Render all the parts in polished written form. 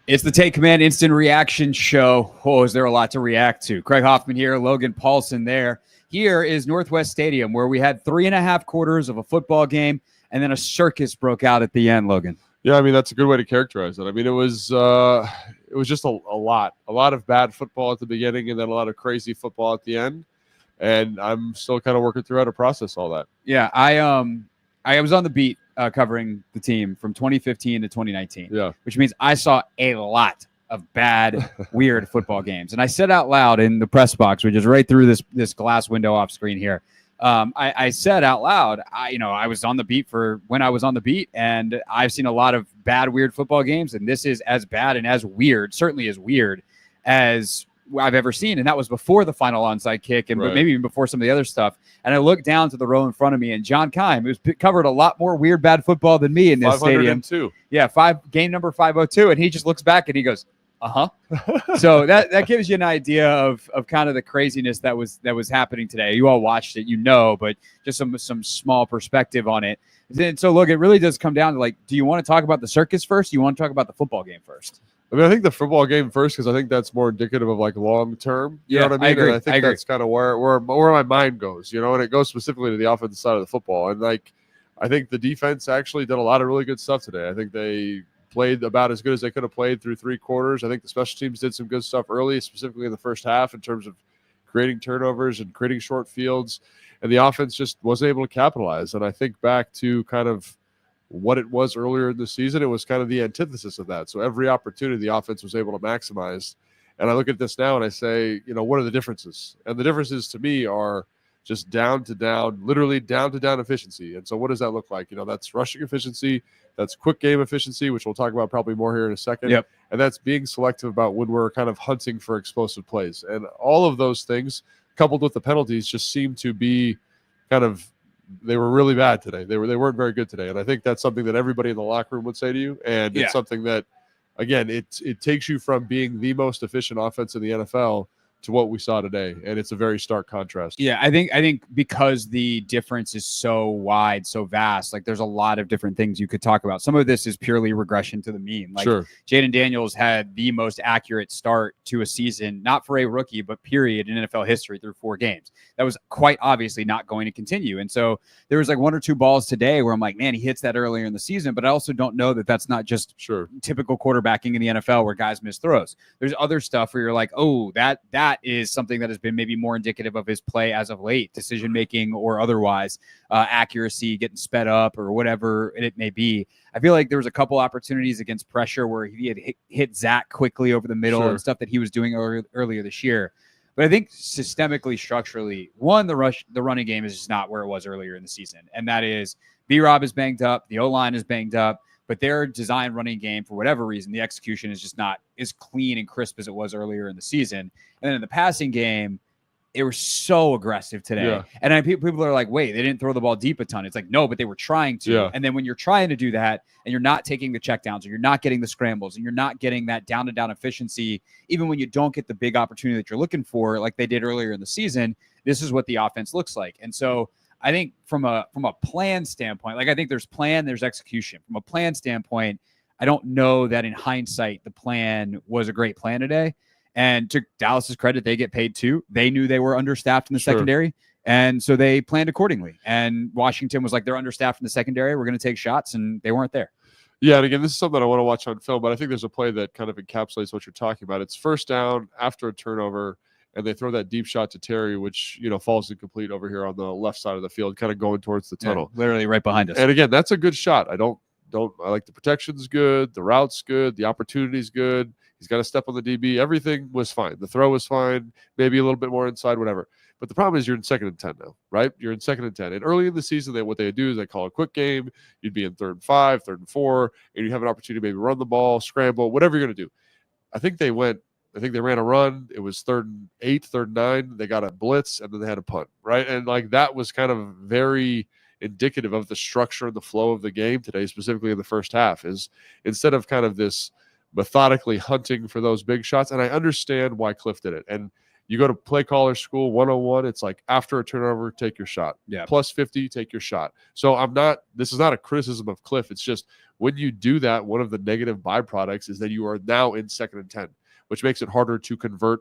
It's the Take Command Instant Reaction Show. Oh, is there a lot to react to? Craig Hoffman here, Logan Paulsen there. Here is Northwest Stadium, where we had 3.5 quarters of a football game, and then a circus broke out at the end, Logan. Yeah, I mean, that's a good way to characterize it. I mean, it was just a lot of bad football at the beginning and then a lot of crazy football at the end. And I'm still kind of working through how to process all that. Yeah, I was on the beat covering the team from 2015 to 2019. Yeah, which means I saw a lot of bad, weird football games. And I said out loud in the press box, which is right through this glass window off screen here. I said out loud, I was on the beat for when I was on the beat, and I've seen a lot of bad, weird football games, and this is as bad and as weird, certainly as weird as I've ever seen. And that was before the final onside kick and maybe even before some of the other stuff. And I looked down to the row in front of me, and John Keim, who's covered a lot more weird, bad football than me in this stadium. Yeah, game number 502. And he just looks back and he goes, uh-huh. So that gives you an idea of kind of the craziness that was happening today. You all watched it, but just some small perspective on it. And so, look, it really does come down to, like, do you want to talk about the circus first? Do you want to talk about the football game first? I mean, I think the football game first, because I think that's more indicative of, like, long term. You know what I mean? I agree. And I think that's kind of where my mind goes, and it goes specifically to the offensive side of the football. And, like, I think the defense actually did a lot of really good stuff today. I think they played about as good as they could have played through 3 quarters. I think the special teams did some good stuff early, specifically in the first half, in terms of creating turnovers and creating short fields. And the offense just wasn't able to capitalize. And I think back to kind of what it was earlier in the season, it was kind of the antithesis of that. So every opportunity the offense was able to maximize. And I look at this now and I say, what are the differences? And the differences to me are just literally down to down efficiency. And so what does that look like? That's rushing efficiency, that's quick game efficiency, which we'll talk about probably more here in a second. Yep. And that's being selective about when we're kind of hunting for explosive plays. And all of those things, coupled with the penalties, just seem to be they were really bad today. They weren't very good today. And I think that's something that everybody in the locker room would say to you. And it's something that, again, it takes you from being the most efficient offense in the NFL to what we saw today, and it's a very stark contrast. Yeah, I think because the difference is so wide, so vast, like, there's a lot of different things you could talk about. Some of this is purely regression to the mean. Like, sure. Jaden Daniels had the most accurate start to a season, not for a rookie, but period, in NFL history through 4 games. That was quite obviously not going to continue. And so there was like 1 or 2 balls today where I'm like, man, he hits that earlier in the season, but I also don't know that that's not just typical quarterbacking in the NFL where guys miss throws. There's other stuff where you're like, oh, that is something that has been maybe more indicative of his play as of late, decision-making or otherwise, accuracy, getting sped up or whatever it may be. I feel like there was a couple opportunities against pressure where he had hit Zach quickly over the middle and stuff that he was doing earlier this year. But I think systemically, structurally, the running game is just not where it was earlier in the season. And that is B-Rob is banged up, the O-line is banged up, but their design running game, for whatever reason, the execution is just not as clean and crisp as it was earlier in the season. And then in the passing game, they were so aggressive today. Yeah. And people are like, wait, they didn't throw the ball deep a ton. It's like, no, but they were trying to. Yeah. And then when you're trying to do that and you're not taking the checkdowns or you're not getting the scrambles and you're not getting that down-to-down efficiency, even when you don't get the big opportunity that you're looking for, like they did earlier in the season, this is what the offense looks like. And so I think from a plan standpoint, like, I think there's plan, there's execution. From a plan standpoint, I don't know that in hindsight the plan was a great plan today. And to Dallas's credit, they get paid too. They knew they were understaffed in the secondary, and so they planned accordingly. And Washington was like, they're understaffed in the secondary, we're going to take shots, and they weren't there. Yeah, and again, this is something I want to watch on film, but I think there's a play that kind of encapsulates what you're talking about. It's first down after a turnover, and they throw that deep shot to Terry, which, falls incomplete over here on the left side of the field, kind of going towards the tunnel. Yeah, literally right behind us. And again, that's a good shot. I like the protection's good, the route's good, the opportunity's good. He's got to step on the DB. Everything was fine. The throw was fine, maybe a little bit more inside, whatever. But the problem is you're in 2nd and 10 now, right? You're in 2nd and 10. And early in the season, what they do is they call a quick game. You'd be in 3rd and 5, 3rd and 4, and you have an opportunity to maybe run the ball, scramble, whatever you're going to do. I think they ran a run. It was 3rd and 8, 3rd and 9. They got a blitz, and then they had a punt, right? And like that was kind of very indicative of the structure and the flow of the game today, specifically in the first half, is instead of kind of this methodically hunting for those big shots. And I understand why Cliff did it. And you go to play caller school 101, it's like after a turnover, take your shot. Yeah. Plus 50, take your shot. So this is not a criticism of Cliff. It's just When you do that, one of the negative byproducts is that you are now in 2nd and 10, which makes it harder to convert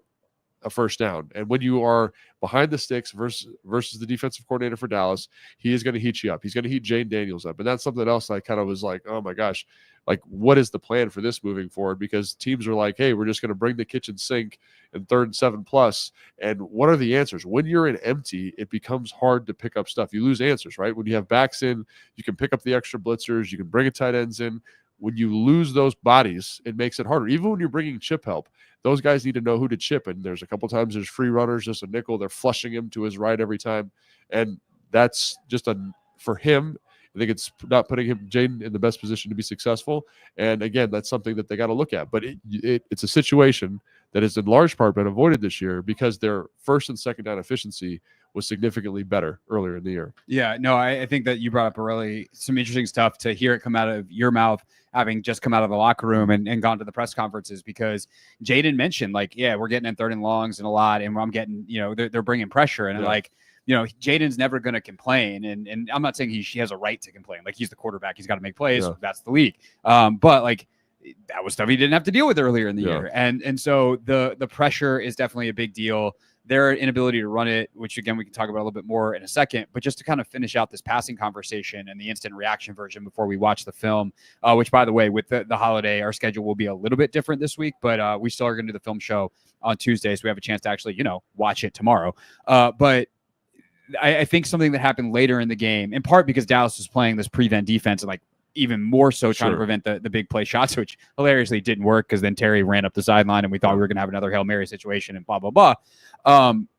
a first down. And when you are behind the sticks versus the defensive coordinator for Dallas, he is going to heat you up. He's going to heat Jane Daniels up. And that's something else I kind of was like, oh my gosh, like what is the plan for this moving forward? Because teams are like, hey, we're just going to bring the kitchen sink in 3rd and 7+. And what are the answers? When you're in empty, it becomes hard to pick up stuff. You lose answers, right? When you have backs in, you can pick up the extra blitzers. You can bring a tight ends in. When you lose those bodies, it makes it harder. Even when you're bringing chip help, those guys need to know who to chip. And there's a couple times there's free runners, just a nickel. They're flushing him to his right every time. And that's just for him. I think it's not putting Jaden in the best position to be successful. And again, that's something that they got to look at. But it's a situation that has in large part been avoided this year because their 1st and 2nd down efficiency was significantly better earlier in the year. Yeah, no, I think that you brought up some interesting stuff to hear it come out of your mouth, having just come out of the locker room and gone to the press conferences, because Jaden mentioned, like, yeah, we're getting in 3rd and longs and a lot, and I'm getting, they're bringing pressure, and like, Jaden's never going to complain, and I'm not saying he has a right to complain. Like, he's the quarterback, he's got to make plays. Yeah. That's the league. But like, that was stuff he didn't have to deal with earlier in the year, and so the pressure is definitely a big deal. Their inability to run it, which again we can talk about a little bit more in a second, but just to kind of finish out this passing conversation and the instant reaction version before we watch the film, which, by the way, with the holiday, our schedule will be a little bit different this week, but we still are going to do the film show on Tuesday, so we have a chance to actually watch it tomorrow. But I think something that happened later in the game, in part because Dallas was playing this prevent defense and like even more so trying to prevent the big play shots, which hilariously didn't work because then Terry ran up the sideline and we thought we were going to have another Hail Mary situation and blah, blah, blah.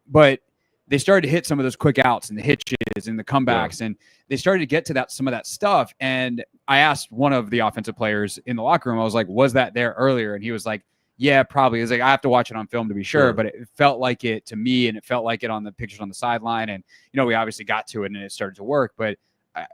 But they started to hit some of those quick outs and the hitches and the comebacks, and they started to get to some of that stuff. And I asked one of the offensive players in the locker room, I was like, was that there earlier? And he was like, yeah, probably. He was like, I have to watch it on film to be sure, but it felt like it to me, and it felt like it on the pictures on the sideline. And, we obviously got to it and it started to work, but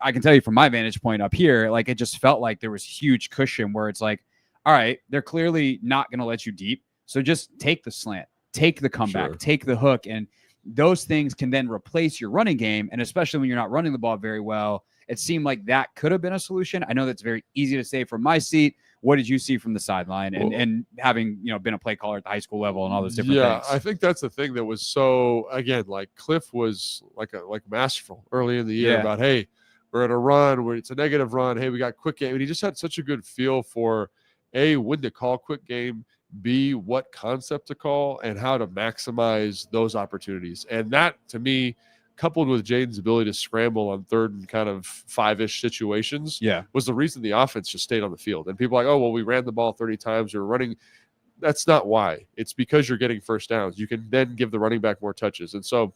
I can tell you from my vantage point up here, like, it just felt like there was huge cushion where it's like, all right, they're clearly not going to let you deep. So just take the slant, take the comeback, take the hook. And those things can then replace your running game. And especially when you're not running the ball very well, it seemed like that could have been a solution. I know that's very easy to say from my seat. What did you see from the sideline and having, been a play caller at the high school level and all those different things? I think that's the thing that was so, again, like Cliff was like masterful early in the year about, hey, we're at a run where it's a negative run. Hey, we got quick game. And he just had such a good feel for A, when to call quick game, B, what concept to call, and how to maximize those opportunities. And that, to me, coupled with Jaden's ability to scramble on 3rd and kind of 5-ish situations, was the reason the offense just stayed on the field. And people are like, oh, well, we ran the ball 30 times. We're running. That's not why. It's because you're getting first downs. You can then give the running back more touches. And so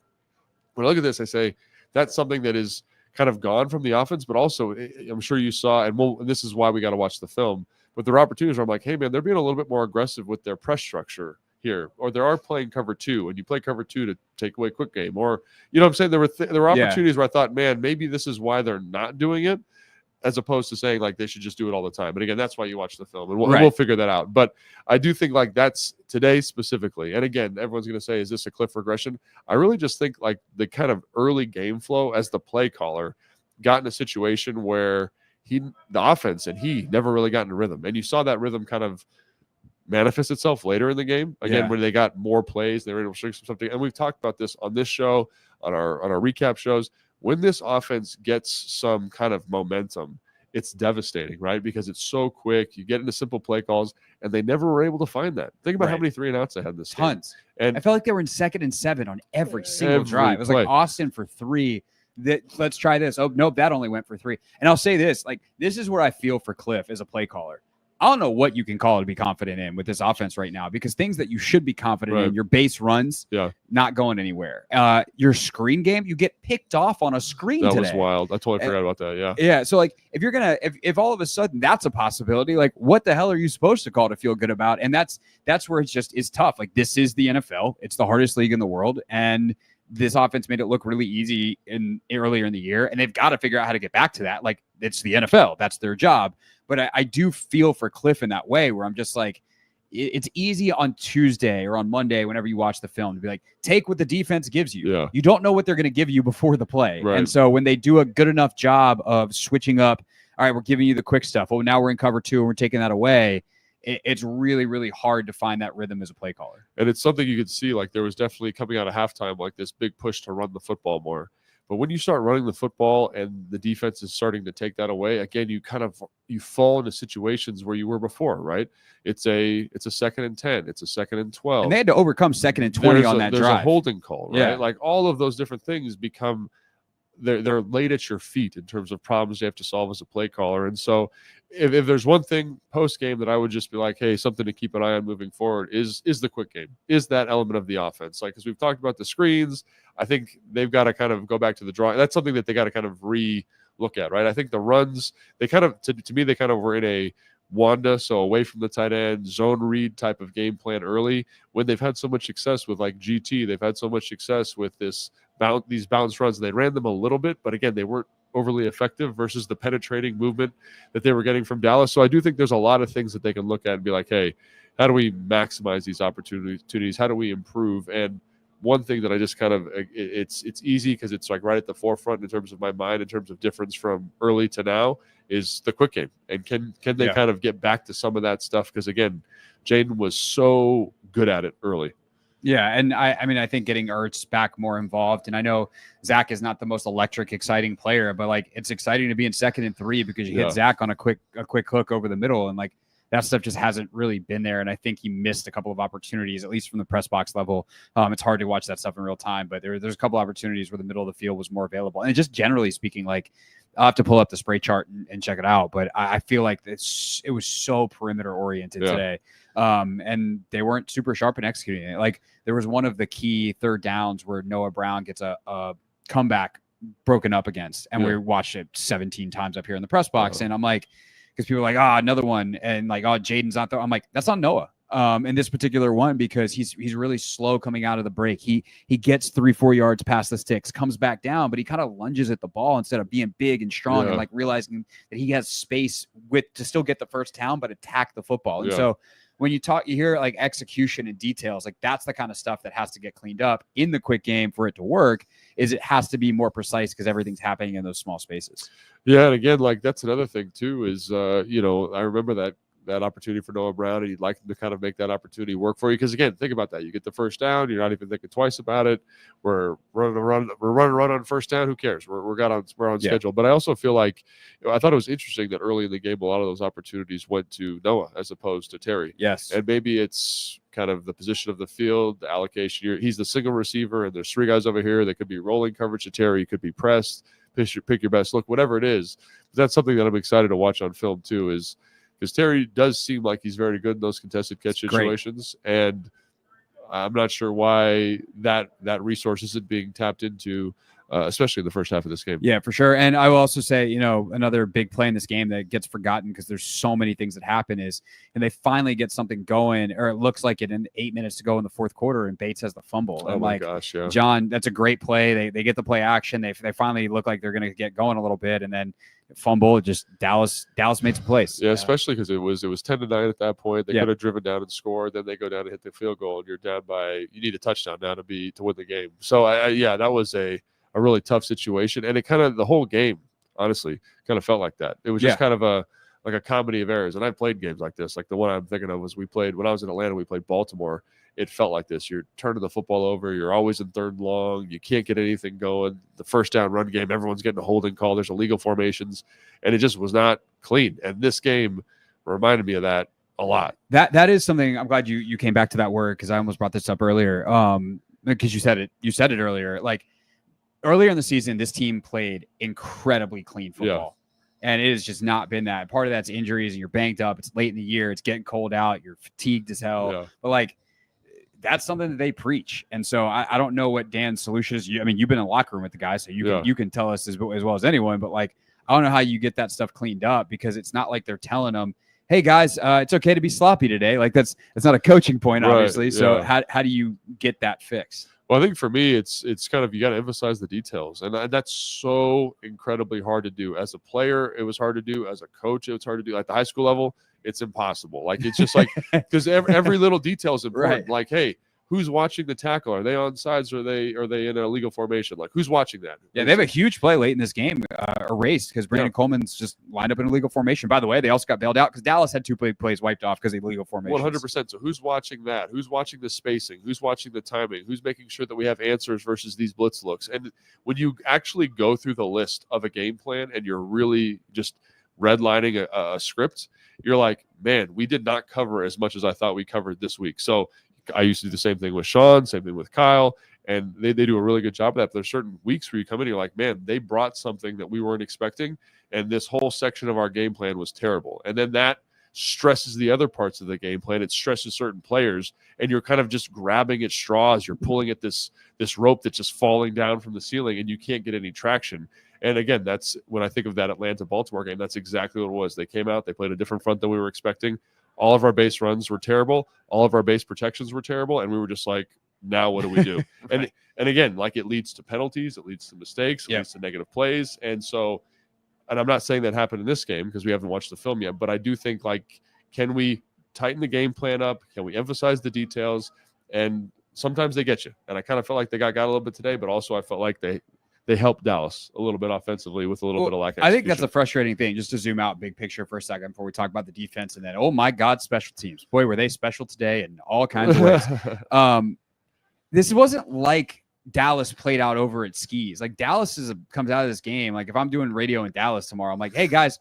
when I look at this, I say that's something that is kind of gone from the offense, but also I'm sure you saw, and this is why we got to watch the film, but there are opportunities where I'm like, hey, man, they're being a little bit more aggressive with their press structure here, or they are playing cover 2, and you play cover 2 to take away quick game, or, what I'm saying? There were opportunities where I thought, man, maybe this is why they're not doing it, as opposed to saying like they should just do it all the time. But again, that's why you watch the film, and we'll figure that out. But I do think like that's today specifically. And again, everyone's going to say, is this a Cliff regression? I really just think like the kind of early game flow as the play caller got in a situation where the offense and he never really got in a rhythm. And you saw that rhythm kind of manifest itself later in the game. Again, when they got more plays, they were able to string something. And we've talked about this on this show, on our recap shows. When this offense gets some kind of momentum, it's devastating, right? Because it's so quick. You get into simple play calls, and they never were able to find that. Think about how many 3-and-outs they had this Tons. Game. And I felt like they were in 2nd and 7 on every single drive. It was like Austin for 3. Let's try this. Oh, nope, that only went for 3. And I'll say this, like, this is where I feel for Cliff as a play caller. I don't know what you can call to be confident in with this offense right now, because things that you should be confident in, your base runs, not going anywhere. Your screen game, you get picked off on a screen today. That was wild. I totally forgot about that. Yeah. So like, if you're going to, if all of a sudden that's a possibility, like what the hell are you supposed to call to feel good about? And that's where it's tough. Like, this is the NFL. It's the hardest league in the world. And this offense made it look really easy earlier in the year, and they've got to figure out how to get back to that. Like, it's the NFL. That's their job. But I do feel for Cliff in that way, where I'm just like, it's easy on Tuesday or on Monday, whenever you watch the film, to be like, take what the defense gives you. Yeah. You don't know what they're going to give you before the play. Right. And so when they do a good enough job of switching up all right, we're giving you the quick stuff. Well, now we're in cover 2 and we're taking that away. It's really, really hard to find that rhythm as a play caller. And it's something you could see, like there was definitely coming out of halftime, like this big push to run the football more. But when you start running the football and the defense is starting to take that away, again, you fall into situations where you were before, right? It's a 2nd and 10, it's a 2nd and 12. And they had to overcome 2nd and 20 on that there's drive. There's a holding call, right? Yeah. Like all of those different things become they're laid at your feet in terms of problems you have to solve as a play caller. And so if there's one thing post game that I would just be like, hey, something to keep an eye on moving forward is the quick game, is that element of the offense. Like, because we've talked about the screens, I think they've got to kind of go back to the drawing. That's something that they got to kind of look at, right? I think the runs, they kind of, to me, they kind of were in a Wanda, so away from the tight end, zone read type of game plan early, when they've had so much success with like GT. They've had so much success with these bounce runs. They ran them a little bit, but again, they weren't overly effective versus the penetrating movement that they were getting from Dallas. So I do think there's a lot of things that they can look at and be like, hey, how do we maximize these opportunities? How do we improve? And one thing that I just kind of, it's easy because it's like right at the forefront in terms of my mind, in terms of difference from early to now, is the quick game. And can they kind of get back to some of that stuff? Because again, Jaden was so good at it early. Yeah, and I mean, I think getting Ertz back more involved, and I know Zach is not the most electric, exciting player, but like it's exciting to be in 2nd and 3 because you hit Zach on a quick hook over the middle, and like that stuff just hasn't really been there. And I think he missed a couple of opportunities, at least from the press box level. It's hard to watch that stuff in real time, but there's a couple opportunities where the middle of the field was more available. And just generally speaking, like I'll have to pull up the spray chart and check it out, but I feel like it was so perimeter oriented today. And they weren't super sharp in executing it. Like there was one of the key 3rd downs where Noah Brown gets a comeback broken up against, and we watched it 17 times up here in the press box. And I'm like, because people are like, another one, and like, Jaden's not there. I'm like, that's on Noah. In this particular one, because he's really slow coming out of the break. He gets 3-4 yards past the sticks, comes back down, but he kind of lunges at the ball instead of being big and strong and like realizing that he has space to still get the first down but attack the football. And so when you hear like execution and details, like that's the kind of stuff that has to get cleaned up in the quick game for it to work. Is it has to be more precise because everything's happening in those small spaces. Yeah, and again, like that's another thing too. Is I remember that opportunity for Noah Brown, and you'd like him to kind of make that opportunity work for you. Because again, think about that. You get the first down, you're not even thinking twice about it. We're running on first down. Who cares? We're on schedule. But I also feel like I thought it was interesting that early in the game, a lot of those opportunities went to Noah as opposed to Terry. Yes. And maybe it's kind of the position of the field, the allocation. He's the single receiver, and there's 3 guys over here that could be rolling coverage to Terry, could be pressed, pick your best look, whatever it is. But that's something that I'm excited to watch on film too, is because Terry does seem like he's very good in those contested catch situations. And I'm not sure why that resource isn't being tapped into, especially in the first half of this game. Yeah, for sure. And I will also say, another big play in this game that gets forgotten because there's so many things that happen and they finally get something going, or it looks like it in 8 minutes to go in the 4th quarter, and Bates has the fumble. Oh my gosh, yeah. John, that's a great play. They get the play action. They finally look like they're going to get going a little bit, and then fumble. Just Dallas made some plays. Yeah, especially because it was 10-9 at that point. They could have driven down and scored. Then they go down and hit the field goal, and you're down by. You need a touchdown now to win the game. So that was a really tough situation, and it kind of the whole game, honestly, kind of felt like that. It was just kind of a comedy of errors. And I've played games like this. Like the one I'm thinking of was we played when I was in Atlanta. We played Baltimore. It felt like this. You're turning the football over. You're always in 3rd and long. You can't get anything going. The first down run game, everyone's getting a holding call. There's illegal formations, and it just was not clean. And this game reminded me of that a lot. That is something. I'm glad you came back to that word, because I almost brought this up earlier. Because you said it earlier. Like earlier in the season, this team played incredibly clean football. And it has just not been that. Part of that's injuries, and you're banged up. It's late in the year. It's getting cold out. You're fatigued as hell. Yeah. But like, that's something that they preach. And so I don't know what Dan's solution is. You've been in the locker room with the guys, so you can tell us as well as anyone. But like, I don't know how you get that stuff cleaned up, because it's not like they're telling them, hey guys, it's okay to be sloppy today. Like that's not a coaching point, obviously. Right, so how do you get that fixed? Well, I think for me, it's kind of, you got to emphasize the details. And that's so incredibly hard to do. As a player, it was hard to do. As a coach, it was hard to do. At the high school level, it's impossible. Like, it's just like, because every little detail is important. Right. Like, hey, who's watching the tackle? Are they on sides or are they in a illegal formation? Like, who's watching that? Yeah, they have a huge play late in this game erased because Brandon Coleman's just lined up in illegal formation. By the way, they also got bailed out because Dallas had 2 plays wiped off because of illegal formation. 100%. So who's watching that? Who's watching the spacing? Who's watching the timing? Who's making sure that we have answers versus these blitz looks? And when you actually go through the list of a game plan and you're really just redlining a script, you're like, man, we did not cover as much as I thought we covered this week. So I used to do the same thing with Sean, same thing with Kyle, and they do a really good job of that. But there's certain weeks where you come in and you're like, man, they brought something that we weren't expecting, and this whole section of our game plan was terrible. And then that stresses the other parts of the game plan. It stresses certain players, and you're kind of just grabbing at straws. You're pulling at this rope that's just falling down from the ceiling, and you can't get any traction. And again, that's when I think of that Atlanta-Baltimore game, that's exactly what it was. They came out, they played a different front than we were expecting. All of our base runs were terrible. All of our base protections were terrible. And we were just like, now what do we do? Right. And again, like, it leads to penalties. It leads to mistakes. It leads to negative plays. And so, and I'm not saying that happened in this game because we haven't watched the film yet, but I do think, like, can we tighten the game plan up? Can we emphasize the details? And sometimes they get you. And I kind of felt like they got a little bit today, but also I felt like they helped Dallas a little bit offensively with a little bit of lack of execution. I think that's a frustrating thing, just to zoom out big picture for a second before we talk about the defense. And then, oh my God, special teams. Boy, were they special today in all kinds of ways. This wasn't like Dallas played out over its skis. Like, Dallas comes out of this game. Like, if I'm doing radio in Dallas tomorrow, I'm like, hey, guys,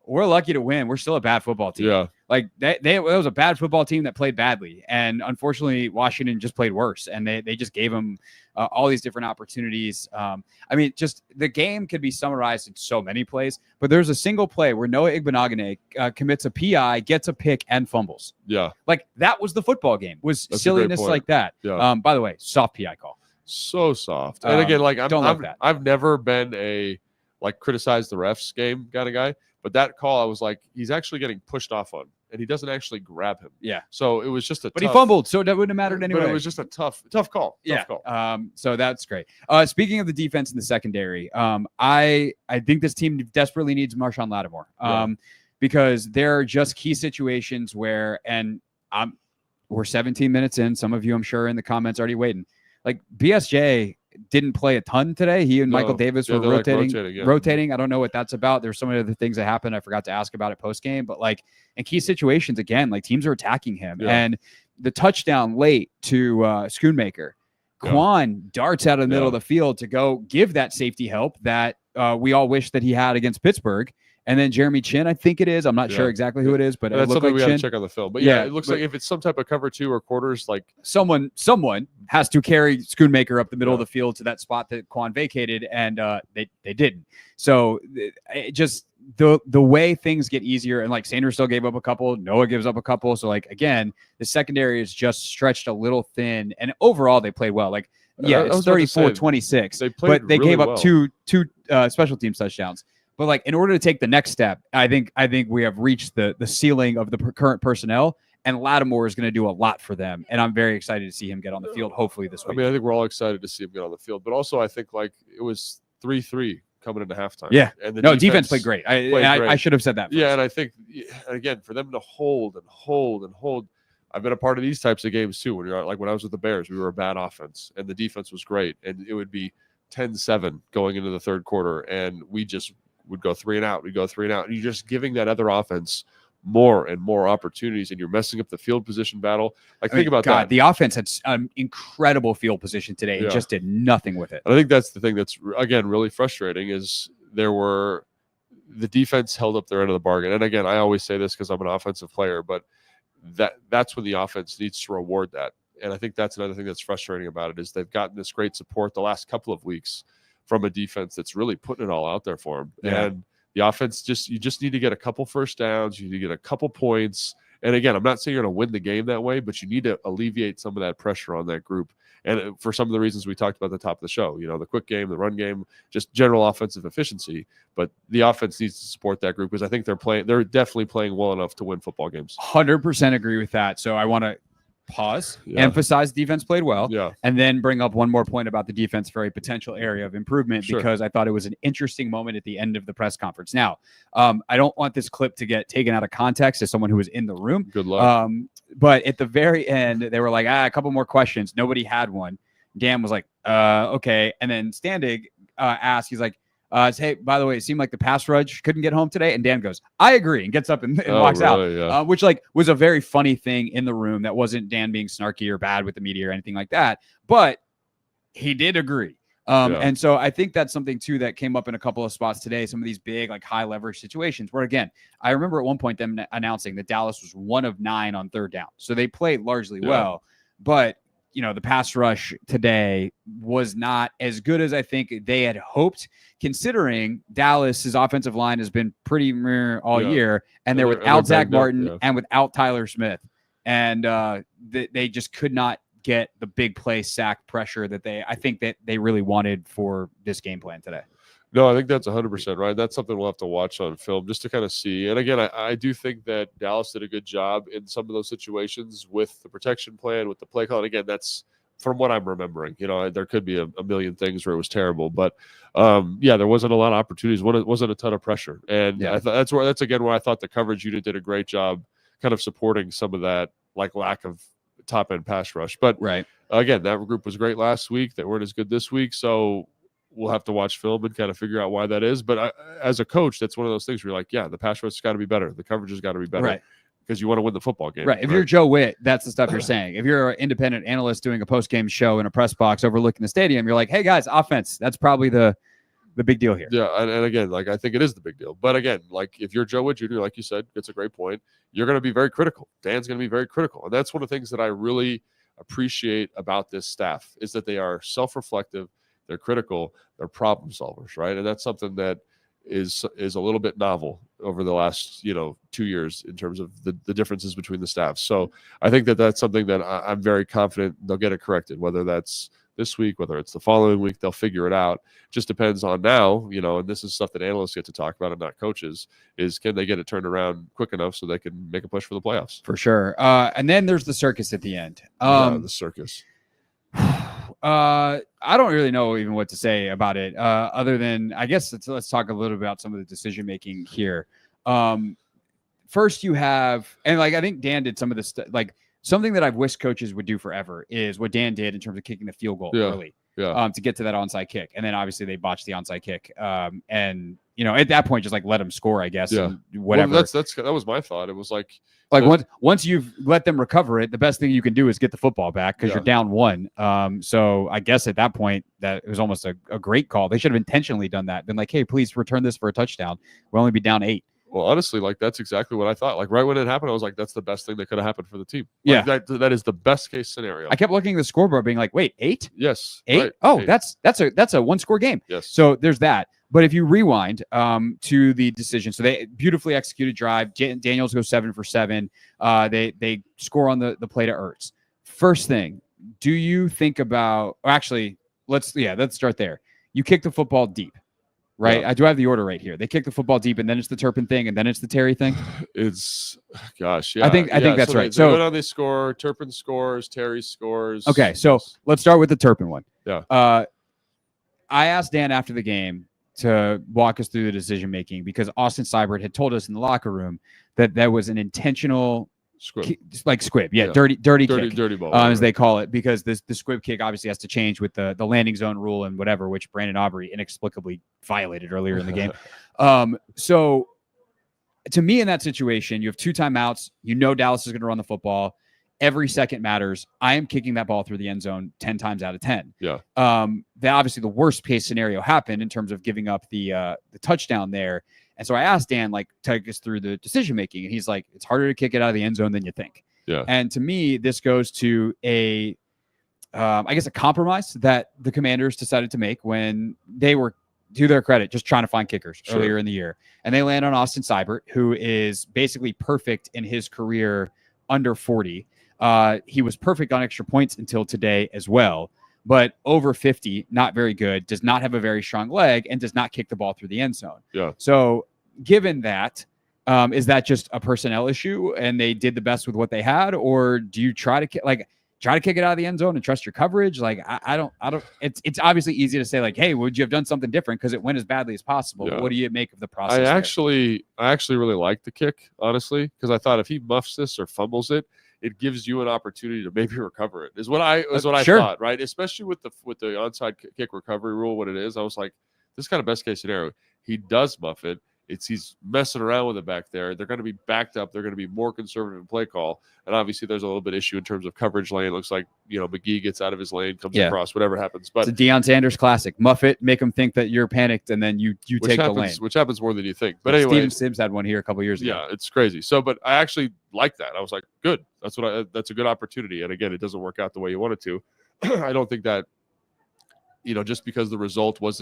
we're lucky to win. We're still a bad football team. Yeah. Like, it was a bad football team that played badly. And unfortunately, Washington just played worse. And they just gave them all these different opportunities. I mean, just the game could be summarized in so many plays. But there's a single play where Noah Igbenogany commits a PI, gets a pick, and fumbles. Yeah. Like, that was the football game. That's silliness like that. Yeah. By the way, soft PI call. So soft. And again, like, I've never been a, like, criticize the refs game kind of guy. But that call, I was like, he's actually getting pushed off on, and he doesn't actually grab him. Yeah. So it was just But he fumbled, so that wouldn't have mattered anyway. But it was just a tough call. Tough call. So that's great. Speaking of the defense in the secondary, I think this team desperately needs Marshawn Lattimore because there are just key situations where, and we're 17 minutes in. Some of you, I'm sure, in the comments already waiting. Like, BSJ didn't play a ton today. He and Michael Davis were rotating. I don't know what that's about. There's so many other things that happened. I forgot to ask about it post game, but like, in key situations, again, like, teams are attacking him. And the touchdown late to Schoonmaker, Quan darts out of the middle of the field to go give that safety help that we all wish that he had against Pittsburgh. And then Jeremy Chin, I think it is. I'm not sure exactly who it is, but that's something like we have to check on the film. But it looks like if it's some type of cover 2 or quarters, like, someone has to carry Schoonmaker up the middle of the field to that spot that Quan vacated, and they didn't. So it just the way things get easier, and like, Sanders still gave up a couple, Noah gives up a couple. So, like, again, the secondary is just stretched a little thin, and overall they played well. Like, it's 34-26, but they really gave up well. two special teams touchdowns. But, like, in order to take the next step, I think we have reached the ceiling of the current personnel, and Lattimore is going to do a lot for them. And I'm very excited to see him get on the field, hopefully this week. I mean, I think we're all excited to see him get on the field, but also I think, like, it was 3-3 coming into halftime. Yeah. And the defense played great. I should have said that first. Yeah, and I think, again, for them to hold, I've been a part of these types of games too. When you're like, when I was with the Bears, we were a bad offense, and the defense was great, and it would be 10-7 going into the third quarter, and we just would go 3 and out. We'd go 3 and out. And you're just giving that other offense more and more opportunities, and you're messing up the field position battle. Like, think about that. The offense had an incredible field position today and just did nothing with it. And I think that's the thing that's, again, really frustrating is the defense held up their end of the bargain. And again, I always say this because I'm an offensive player, but that's when the offense needs to reward that. And I think that's another thing that's frustrating about it is they've gotten this great support the last couple of weeks from a defense that's really putting it all out there for them. Yeah. And the offense you just need to get a couple first downs. You need to get a couple points. And again, I'm not saying you're going to win the game that way, but you need to alleviate some of that pressure on that group. And for some of the reasons we talked about at the top of the show, the quick game, the run game, just general offensive efficiency. But the offense needs to support that group because I think they're definitely playing well enough to win football games. 100% agree with that. So I want to pause, Yeah. emphasize defense played well, Yeah. and then bring up one more point about the defense for a potential area of improvement, Sure. because I thought it was an interesting moment at the end of the press conference. Now, I don't want this clip to get taken out of context as someone who was in the room. Good luck. But at the very end, they were like, a couple more questions. Nobody had one. Dan was like, okay. And then Standig asked, he's like, hey, by the way, it seemed like the pass rush couldn't get home today. And Dan goes, I agree, and gets up and walks really? out, Yeah. which like was a very funny thing in the room. That wasn't Dan being snarky or bad with the media or anything like that, but he did agree. And so I think that's something too that came up in a couple of spots today. Some of these big, like high leverage situations where, again, I remember at one point them announcing that Dallas was 1 of 9 on third down. So they played largely well, but the pass rush today was not as good as I think they had hoped, considering Dallas's offensive line has been pretty all year, and they're without Zach Martin and without Tyler Smith. And they just could not get the big play sack pressure that I think that they really wanted for this game plan today. No, I think that's 100% right. That's something we'll have to watch on film just to kind of see. And again, I do think that Dallas did a good job in some of those situations with the protection plan, with the play call. And again, that's from what I'm remembering. There could be a million things where it was terrible, but there wasn't a lot of opportunities. It wasn't a ton of pressure, and I thought that's again where I thought the coverage unit did a great job, kind of supporting some of that like lack of top end pass rush. But again, that group was great last week. They weren't as good this week, so we'll have to watch film and kind of figure out why that is. But as a coach, that's one of those things where you're like, the pass rush has got to be better. The coverage has got to be better. Because you want to win the football game. If you're Joe Witt, that's the stuff you're saying. If you're an independent analyst doing a post-game show in a press box overlooking the stadium, you're like, hey, guys, offense. That's probably the big deal here. Yeah, and again, like I think it is the big deal. But again, like if you're Joe Witt Jr., like you said, it's a great point. You're going to be very critical. Dan's going to be very critical. And that's one of the things that I really appreciate about this staff is that they are self-reflective. They're critical. They're problem solvers, right? And that's something that is a little bit novel over the last 2 years in terms of the differences between the staffs. So I think that that's something that I'm very confident they'll get it corrected, whether that's this week, whether it's the following week, they'll figure it out. Just depends on now, and this is stuff that analysts get to talk about and not coaches, is can they get it turned around quick enough so they can make a push for the playoffs? For sure. And then there's the circus at the end. The circus. I don't really know even what to say about it, other than I guess let's talk a little about some of the decision making here. First, you have, and like I think Dan did some of this stuff. Like something that I've wished coaches would do forever is what Dan did in terms of kicking the field goal early, to get to that onside kick, and then obviously they botched the onside kick, and at that point just like let them score, I guess, and whatever. Well, that was my thought. It was like once you've let them recover it, the best thing you can do is get the football back because you're down 1. So I guess at that point that it was almost a great call. They should have intentionally done that. Been like, hey, please return this for a touchdown. We'll only be down 8. Well, honestly, like that's exactly what I thought. Like right when it happened, I was like, that's the best thing that could have happened for the team. Like, that is the best case scenario. I kept looking at the scoreboard being like, wait, 8? Yes. 8? Right. Oh, 8. that's a 1-score game. Yes. So there's that. But if you rewind to the decision, so they beautifully executed drive. Daniels goes 7 for 7. They score on the play to Ertz. First thing, do you think about? Actually, let's start there. You kick the football deep, right? I do have the order right here. They kick the football deep, and then it's the Turpin thing, and then it's the Terry thing. I think that's right. So go down, they score. Turpin scores. Terry scores. Okay, so let's start with the Turpin one. Yeah. I asked Dan after the game to walk us through the decision making because Austin Seibert had told us in the locker room that was an intentional squib, dirty kick, dirty ball, as they call it, because the squib kick obviously has to change with the landing zone rule and whatever, which Brandon Aubrey inexplicably violated earlier in the game. So to me, in that situation, you have 2 timeouts. Dallas is going to run the football. Every second matters. I am kicking that ball through the end zone 10 times out of 10. Yeah. That obviously the worst case scenario happened in terms of giving up the touchdown there. And so I asked Dan, take us through the decision making, and he's like, it's harder to kick it out of the end zone than you think. Yeah. And to me, this goes to a compromise that the Commanders decided to make when they were, to their credit, just trying to find kickers earlier in the year, and they land on Austin Seibert, who is basically perfect in his career under 40. He was perfect on extra points until today as well, but over 50, not very good, does not have a very strong leg, and does not kick the ball through the end zone. Yeah. So given that, Is that just a personnel issue and they did the best with what they had, or do you try to kick it out of the end zone and trust your coverage? Like I don't. It's obviously easy to say like, hey, would you have done something different because it went as badly as possible? Yeah. But what do you make of the process? I actually really like the kick, honestly, because I thought if he muffs this or fumbles it, it gives you an opportunity to maybe recover it. Is what I Sure. thought, right? Especially with the onside kick recovery rule, what it is, I was like, this is kind of best case scenario. He does muff it. He's messing around with it back there. They're going to be backed up. They're going to be more conservative in play call. And obviously there's a little bit issue in terms of coverage lane. It looks like, McGee gets out of his lane, comes across, whatever happens. But it's a Deion Sanders classic. Muff it, make them think that you're panicked, and then you take the lane. Which happens more than you think. But anyway. Steven Sims had one here a couple years ago. Yeah, it's crazy. So, but I actually like that. I was like, good. That's a good opportunity. And again, it doesn't work out the way you want it to. I don't think that, just because the result was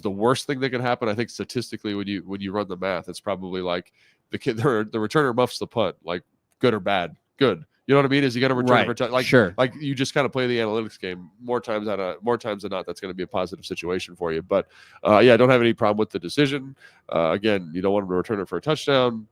the worst thing that could happen. I think statistically, when you run the math, it's probably like the returner muffs the punt, like good or bad. Good. You know what I mean? Is he going to return for like sure. Like you just kind of play the analytics game more times than not. That's going to be a positive situation for you. But I don't have any problem with the decision. Again, you don't want him to return it for a touchdown.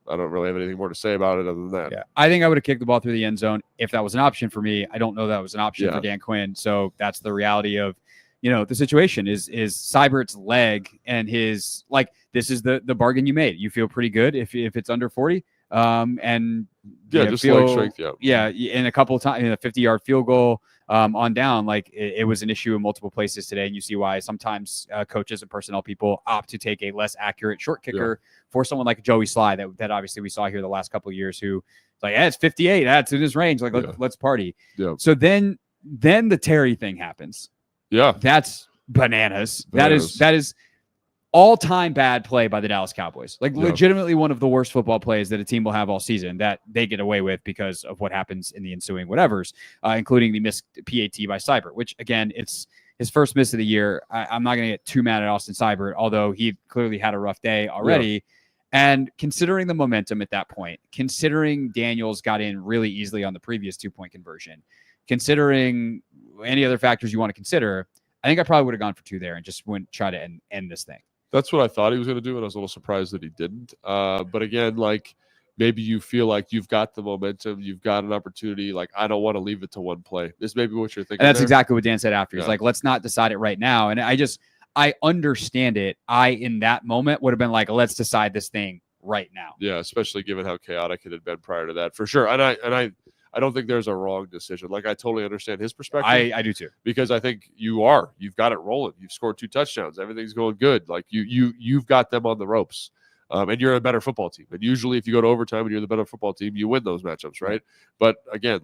I don't really have anything more to say about it other than that. Yeah, I think I would have kicked the ball through the end zone if that was an option for me. I don't know that was an option for Dan Quinn. So that's the reality of. The situation is Seibert's leg and his this is the bargain you made. You feel pretty good if it's under 40. And just leg strength. Yeah. In a couple of times, in a 50-yard field goal on down, it was an issue in multiple places today. And you see why sometimes coaches and personnel people opt to take a less accurate short kicker for someone like Joey Sly that obviously we saw here the last couple of years who like, it's 58. That's in his range. Like, let's party. Yeah. So then the Terry thing happens. Yeah, that's bananas. That is all-time bad play by the Dallas Cowboys. Legitimately one of the worst football plays that a team will have all season that they get away with because of what happens in the ensuing whatevers, including the missed PAT by Seibert, which again, it's his first miss of the year. I'm not going to get too mad at Austin Seibert, although he clearly had a rough day already. Yeah. And considering the momentum at that point, considering Daniels got in really easily on the previous 2-point conversion, considering any other factors you want to consider, I think I probably would have gone for 2 there and just wouldn't try to end this thing. That's what I thought he was going to do, and I was a little surprised that he didn't. But again, maybe you feel like you've got the momentum, you've got an opportunity. I don't want to leave it to one play. This may be what you're thinking. And that's exactly what Dan said after. He's like, let's not decide it right now. And I understand it. In that moment would have been like, let's decide this thing right now. Yeah, especially given how chaotic it had been prior to that, for sure. And I don't think there's a wrong decision. I totally understand his perspective. I do too. Because I think you've got it rolling. You've scored 2 touchdowns. Everything's going good. You've got them on the ropes. And you're a better football team. And usually if you go to overtime and you're the better football team, you win those matchups, right? But again,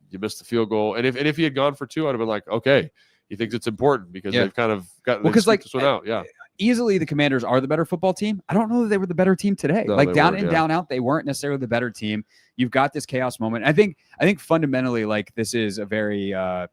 you missed the field goal. And if he had gone for 2, I'd have been like, okay, he thinks it's important because they've kind of gotten this one out. Yeah. Easily the Commanders are the better football team. I don't know that they were the better team today. No, down in, down out, they weren't necessarily the better team. You've got this chaos moment. I think fundamentally, this is a very, I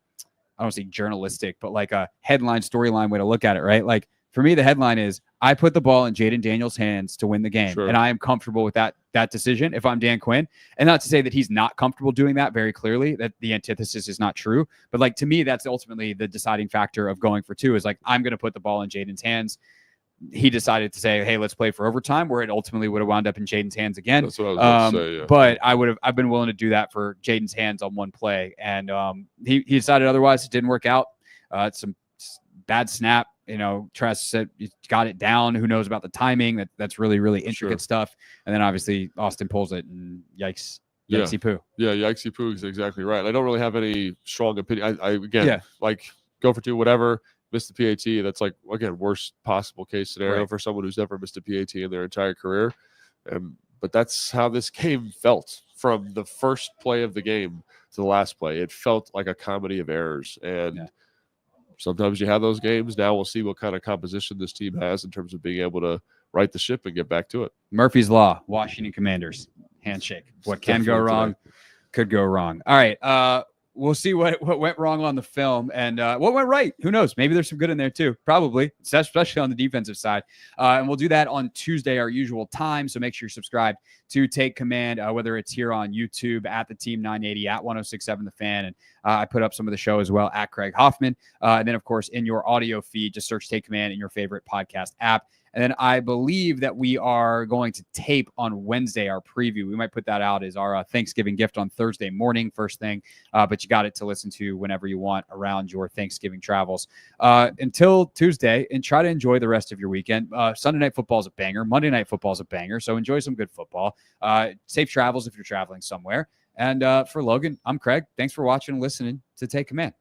don't say journalistic, but a headline storyline way to look at it, right? For me, the headline is I put the ball in Jaden Daniels' hands to win the game. Sure. And I am comfortable with that decision if I'm Dan Quinn. And not to say that he's not comfortable doing that very clearly, that the antithesis is not true. But to me, that's ultimately the deciding factor of going for 2 is I'm going to put the ball in Jaden's hands. He decided to say, hey, let's play for overtime, where it ultimately would have wound up in Jaden's hands again. That's what I was going to say, yeah. But I've been willing to do that for Jaden's hands on one play. And he decided otherwise. It didn't work out. Some bad snap. Tress said he got it down. Who knows about the timing? That's really, really intricate stuff. And then obviously Austin pulls it and yikes. Yikesy poo. Yeah, yikesy poo is exactly right. I don't really have any strong opinion. I go for 2, whatever. Missed the PAT. That's again, worst possible case scenario for someone who's never missed a PAT in their entire career. But that's how this game felt from the first play of the game to the last play. It felt like a comedy of errors. And sometimes you have those games. Now we'll see what kind of composition this team has in terms of being able to right the ship and get back to it. Murphy's Law, Washington Commanders, handshake. What can go wrong could go wrong. All right. We'll see what went wrong on the film and what went right. Who knows? Maybe there's some good in there too. Probably, especially on the defensive side. And we'll do that on Tuesday, our usual time. So make sure you're subscribed to Take Command, whether it's here on YouTube at the Team 980 at 1067 The Fan. And I put up some of the show as well at Craig Hoffman. And then, of course, in your audio feed, just search Take Command in your favorite podcast app. And then I believe that we are going to tape on Wednesday our preview. We might put that out as our Thanksgiving gift on Thursday morning, first thing. But you got it to listen to whenever you want around your Thanksgiving travels. Until Tuesday, and try to enjoy the rest of your weekend. Sunday Night Football is a banger. Monday Night Football is a banger. So enjoy some good football. Safe travels if you're traveling somewhere. And for Logan, I'm Craig. Thanks for watching and listening to Take Command.